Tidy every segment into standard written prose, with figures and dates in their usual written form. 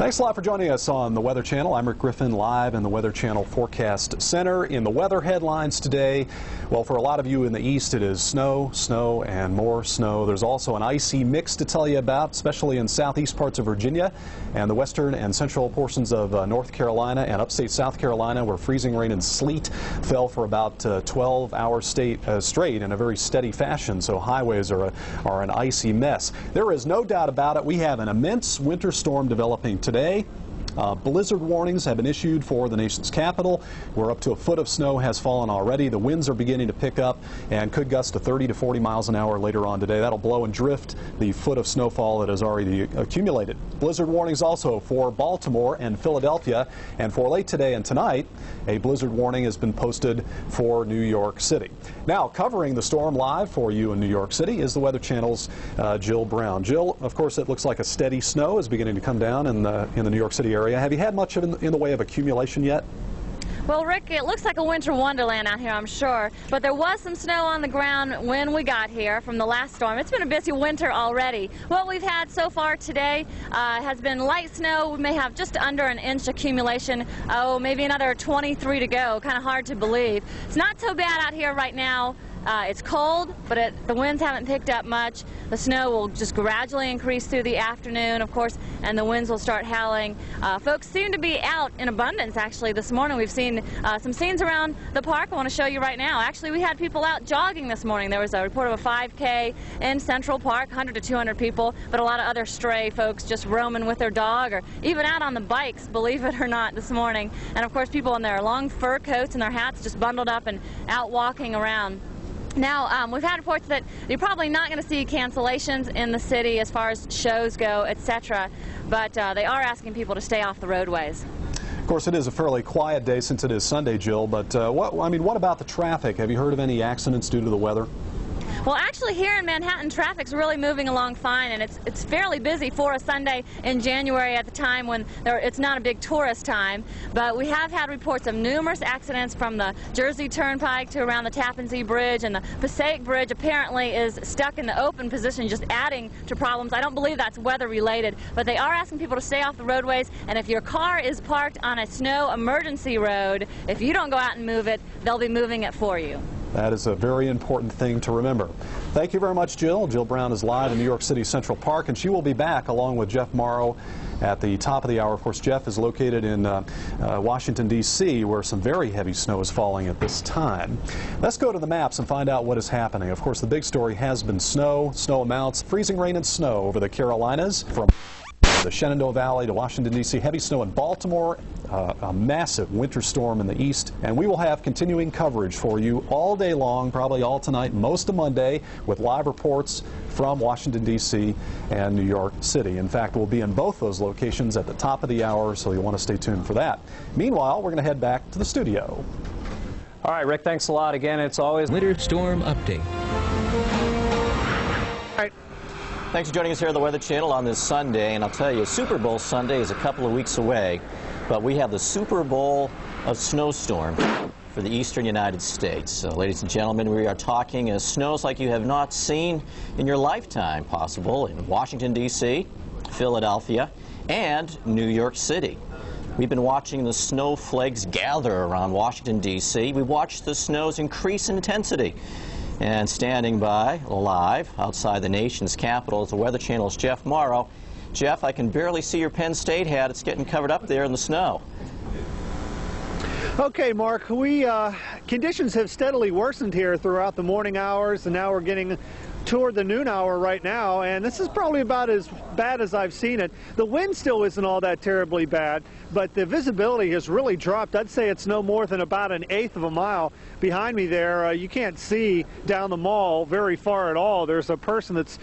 Thanks a lot for joining us on the Weather Channel. I'm Rick Griffin, live in the Weather Channel Forecast Center. In the weather headlines today, well, for a lot of you in the east, it is snow, snow, and more snow. There's also an icy mix to tell you about, especially in southeast parts of Virginia and the western and central portions of North Carolina and upstate South Carolina, where freezing rain and sleet fell for about 12 hours straight in a very steady fashion. So highways are an icy mess. There is no doubt about it. We have an immense winter storm developing today. Blizzard warnings have been issued for the nation's capital, where up to a foot of snow has fallen already. The winds are beginning to pick up and could gust to 30 to 40 miles an hour later on today. That'll blow and drift the foot of snowfall that has already accumulated. Blizzard warnings also for Baltimore and Philadelphia, and for late today and tonight, a blizzard warning has been posted for New York City. Now, covering the storm live for you in New York City is the Weather Channel's Jill Brown. Jill, of course, it looks like a steady snow is beginning to come down in the New York City area. Have you had much in the way of accumulation yet? Well, Rick, it looks like a winter wonderland out here, I'm sure, but there was some snow on the ground when we got here from the last storm. It's been a busy winter already. What we've had so far today has been light snow. We may have just under an inch accumulation. Oh, maybe another 23 to go. Kind of hard to believe. It's not so bad out here right now. It's cold, but the winds haven't picked up much. The snow will just gradually increase through the afternoon, of course, and the winds will start howling. Folks seem to be out in abundance, actually, this morning. We've seen some scenes around the park I want to show you right now. Actually, we had people out jogging this morning. There was a report of a 5K in Central Park, 100 to 200 people, but a lot of other stray folks just roaming with their dog or even out on the bikes, believe it or not, this morning. And, of course, people in their long fur coats and their hats just bundled up and out walking around. Now, we've had reports that you're probably not going to see cancellations in the city as far as shows go, etc., but they are asking people to stay off the roadways. Of course, it is a fairly quiet day since it is Sunday, Jill, but what about the traffic? Have you heard of any accidents due to the weather? Well, actually, here in Manhattan, traffic's really moving along fine, and it's fairly busy for a Sunday in January at the time when it's not a big tourist time. But we have had reports of numerous accidents from the Jersey Turnpike to around the Tappan Zee Bridge, and the Passaic Bridge apparently is stuck in the open position, just adding to problems. I don't believe that's weather-related, but they are asking people to stay off the roadways, and if your car is parked on a snow emergency road, if you don't go out and move it, they'll be moving it for you. That is a very important thing to remember. Thank you very much, Jill. Jill Brown is live in New York City Central Park, and she will be back along with Jeff Morrow at the top of the hour. Of course, Jeff is located in Washington, D.C., where some very heavy snow is falling at this time. Let's go to the maps and find out what is happening. Of course, the big story has been snow amounts, freezing rain and snow over the Carolinas from the Shenandoah Valley to Washington, D.C. Heavy snow in Baltimore, a massive winter storm in the east, and we will have continuing coverage for you all day long, probably all tonight, most of Monday, with live reports from Washington, D.C. and New York City. In fact, we'll be in both those locations at the top of the hour, so you'll want to stay tuned for that. Meanwhile, we're going to head back to the studio. All right, Rick, thanks a lot again. It's always Winter Storm Update. All right. Thanks for joining us here on the Weather Channel on this Sunday, and I'll tell you, Super Bowl Sunday is a couple of weeks away, but we have the Super Bowl of snowstorm for the eastern United States. So, ladies and gentlemen, we are talking snows like you have not seen in your lifetime, possible in Washington, D.C., Philadelphia, and New York City. We've been watching the snowflakes gather around Washington, D.C. We watched the snows increase in intensity. And standing by, live, outside the nation's capital is the Weather Channel's Jeff Morrow. Jeff, I can barely see your Penn State hat. It's getting covered up there in the snow. Okay, Mark, conditions have steadily worsened here throughout the morning hours, and now we're getting toward the noon hour right now, and this is probably about as bad as I've seen it. The wind still isn't all that terribly bad, but the visibility has really dropped. I'd say it's no more than about 1/8 of a mile behind me there. You can't see down the mall very far at all. There's a person that's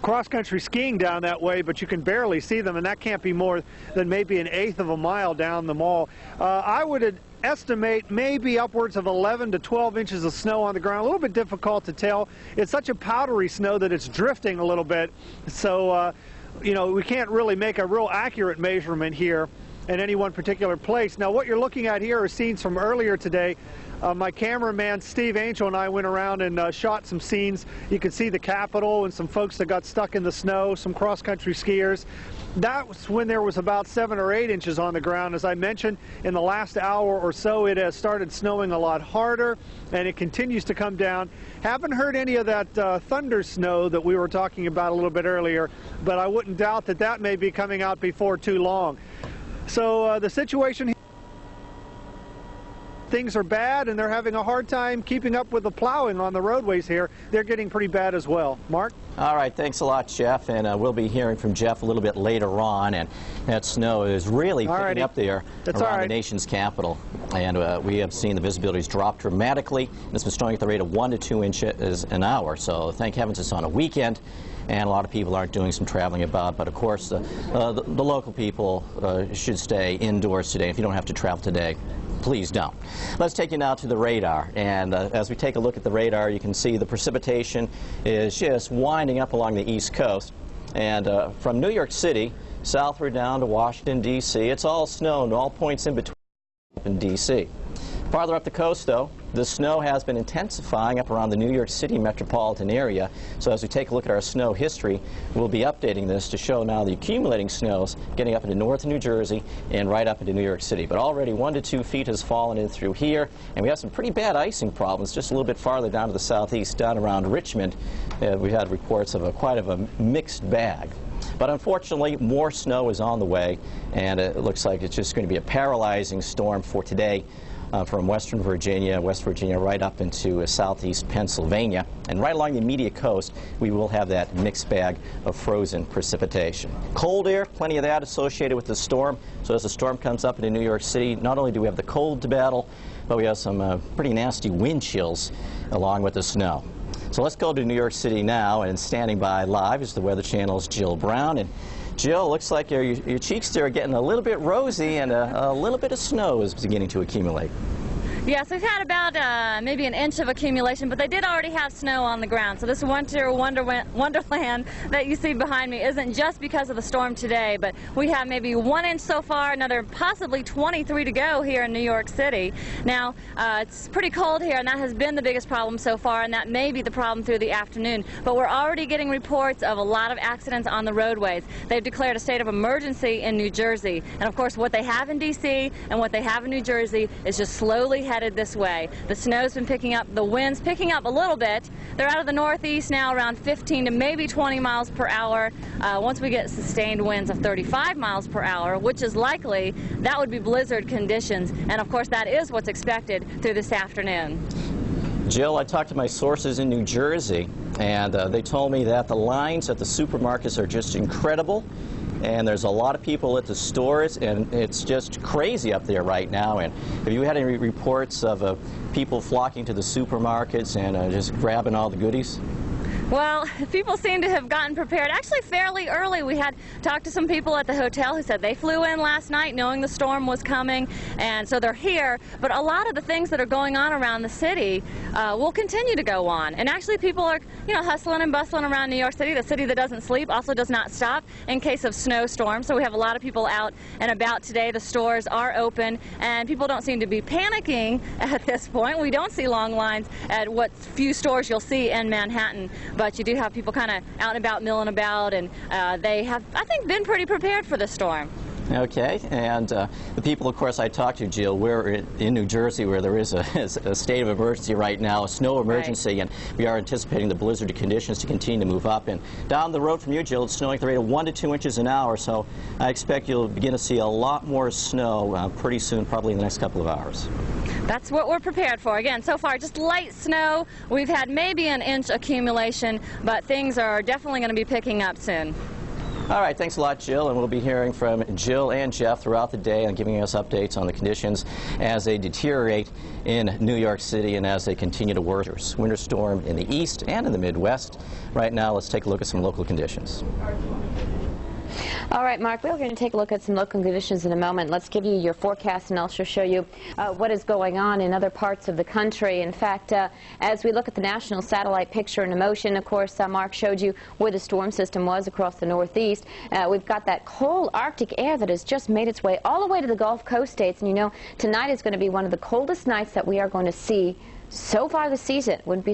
cross-country skiing down that way, but you can barely see them, and that can't be more than maybe 1/8 of a mile down the mall. I would estimate maybe upwards of 11 to 12 inches of snow on the ground. A little bit difficult to tell. It's such a powdery snow that it's drifting a little bit, so you know, we can't really make a real accurate measurement here in any one particular place. Now, what you're looking at here are scenes from earlier today. My cameraman Steve Angel and I went around and shot some scenes. You can see the Capitol and some folks that got stuck in the snow, some cross-country skiers. That was when there was about 7 or 8 inches on the ground. As I mentioned, in the last hour or so, it has started snowing a lot harder, and it continues to come down. Haven't heard any of that thunder snow that we were talking about a little bit earlier, but I wouldn't doubt that that may be coming out before too long. So the situation here, things are bad, and they're having a hard time keeping up with the plowing on the roadways here. They're getting pretty bad as well. Mark? All right, thanks a lot, Jeff, and we'll be hearing from Jeff a little bit later on, and that snow is really picking up there around the nation's capital, and we have seen the visibilities drop dramatically, and it's been snowing at the rate of 1 to 2 inches an hour, so thank heavens it's on a weekend, and a lot of people aren't doing some traveling about, but of course the local people should stay indoors today. If you don't have to travel today, please don't. Let's take you now to the radar, and as we take a look at the radar, you can see the precipitation is just winding up along the East Coast, and from New York City southward down to Washington, D.C., it's all snow and all points in between in D.C. Farther up the coast, though, the snow has been intensifying up around the New York City metropolitan area. So as we take a look at our snow history, we'll be updating this to show now the accumulating snows getting up into northern New Jersey and right up into New York City. But already 1 to 2 feet has fallen in through here, and we have some pretty bad icing problems just a little bit farther down to the southeast, down around Richmond. We've had reports of quite a mixed bag. But unfortunately, more snow is on the way, and it looks like it's just going to be a paralyzing storm for today. From western Virginia, West Virginia, right up into southeast Pennsylvania. And right along the immediate coast, we will have that mixed bag of frozen precipitation. Cold air, plenty of that associated with the storm. So as the storm comes up into New York City, not only do we have the cold to battle, but we have some pretty nasty wind chills along with the snow. So let's go to New York City now, and standing by live is the Weather Channel's Jill Brown. And Jill, looks like your cheeks there are getting a little bit rosy, and a little bit of snow is beginning to accumulate. Yes, we've had about maybe an inch of accumulation, but they did already have snow on the ground. So this winter wonderland that you see behind me isn't just because of the storm today, but we have maybe 1 inch so far, another possibly 23 to go here in New York City. Now, it's pretty cold here, and that has been the biggest problem so far, and that may be the problem through the afternoon. But we're already getting reports of a lot of accidents on the roadways. They've declared a state of emergency in New Jersey. And of course, what they have in D.C. and what they have in New Jersey is just slowly headed this way. The snow's been picking up, the wind's picking up a little bit. They're out of the northeast now around 15 to maybe 20 miles per hour. Once we get sustained winds of 35 miles per hour, which is likely, that would be blizzard conditions. And of course, that is what's expected through this afternoon. Jill, I talked to my sources in New Jersey, and they told me that the lines at the supermarkets are just incredible. And there's a lot of people at the stores, and it's just crazy up there right now. And have you had any reports of people flocking to the supermarkets and just grabbing all the goodies? Well, people seem to have gotten prepared. Actually, fairly early. We had talked to some people at the hotel who said they flew in last night knowing the storm was coming, and so they're here. But a lot of the things that are going on around the city will continue to go on. And actually, people are, hustling and bustling around New York City. The city that doesn't sleep also does not stop in case of snowstorms. So we have a lot of people out and about today. The stores are open, and people don't seem to be panicking at this point. We don't see long lines at what few stores you'll see in Manhattan. But you do have people kind of out and about, milling about, and they have, I think, been pretty prepared for the storm. Okay, and the people, of course, I talked to, Jill, we're in New Jersey where there is a state of emergency right now, a snow emergency, right. And we are anticipating the blizzard conditions to continue to move up. And down the road from you, Jill, it's snowing at the rate of 1 to 2 inches an hour, so I expect you'll begin to see a lot more snow pretty soon, probably in the next couple of hours. That's what we're prepared for. Again, so far, just light snow. We've had maybe an inch accumulation, but things are definitely going to be picking up soon. All right, thanks a lot, Jill, and we'll be hearing from Jill and Jeff throughout the day and giving us updates on the conditions as they deteriorate in New York City and as they continue to work. Winter storm in the east and in the Midwest. Right now, let's take a look at some local conditions. All right, Mark, we're going to take a look at some local conditions in a moment. Let's give you your forecast and also show you what is going on in other parts of the country. In fact, as we look at the national satellite picture in motion, of course, Mark showed you where the storm system was across the northeast. We've got that cold Arctic air that has just made its way all the way to the Gulf Coast states. And you know, tonight is going to be one of the coldest nights that we are going to see so far this season. Wouldn't be